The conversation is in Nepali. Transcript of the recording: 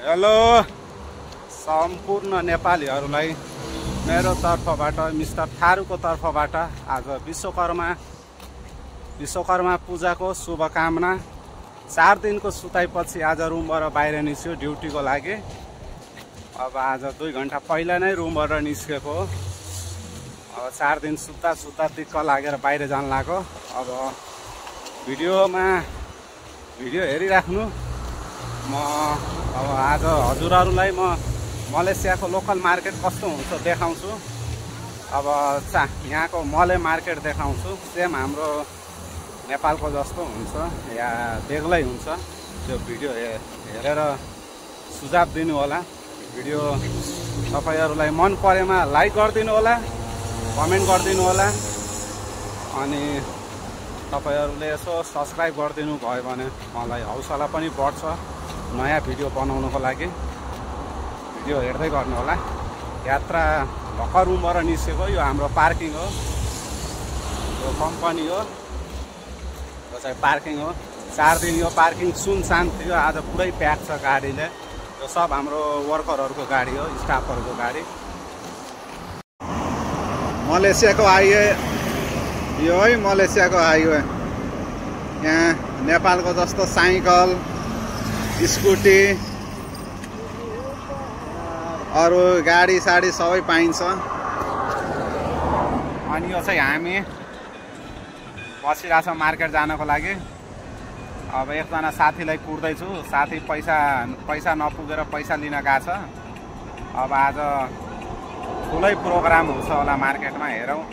हेलो सम्पूर्ण नेपालीहरूलाई मेरो तर्फबाट मिस्टर थारूको तर्फबाट आज विश्वकर्मा पूजाको शुभकामना। 4 दिनको सुताइपछि आज रुमबाट बाहिर निस्क्यो ड्युटीको लागि। अब आज 2 घण्टा पहिला नै रुमबाट निस्केको। अब 4 दिन सुत्ता दिक्क लागेर बाहिर जान लाग्यो। अब भिडियो हेरिराख्नु। अब आज हजुरहरूलाई म मलेसियाको लोकल मार्केट कस्तो हुन्छ देखाउँछु। अब यहाँको मले मार्केट देखाउँछु। सेम हाम्रो नेपालको जस्तो हुन्छ या बेग्लै हुन्छ। त्यो भिडियो हेरेर सुझाव दिनु होला। भिडियो तपाईहरुलाई मन परेमा लाइक गरिदिनु होला, कमेन्ट गरिदिनु होला। अनि तपाईहरुले यसो सब्स्क्राइब गरिदिनु भयो भने मलाई हौसला पनि बढ्छ नयाँ भिडियो बनाउनको लागि। भिडियो हेर्दै गर्नु होला। यात्रा भर्खर रुमबाट निस्केको। यो हाम्रो पार्किङ हो, यो कम्पनी हो, यो चाहिँ पार्किङ हो। 4 दिन यो पार्किङ सुनसान थियो। आज पुरै प्याक छ गाडीले। यो सब हाम्रो वर्करहरूको गाडी हो, स्टाफहरूको गाडी। मलेसियाको हाइवे यो है, मलेसियाको हाइवे। यहाँ नेपालको जस्तो साइकल, स्कुटी, अरू गाडी साडी सबै पाइन्छ। अनि यो चाहिँ हामी बसिरहेको छौँ मार्केट जानको लागि। अब एकजना साथीलाई कुर्दैछु। साथी पैसा नपुगेर पैसा लिन गएको छ। अब आज ठुलै प्रोग्राम हुन्छ होला मार्केटमा, हेरौँ।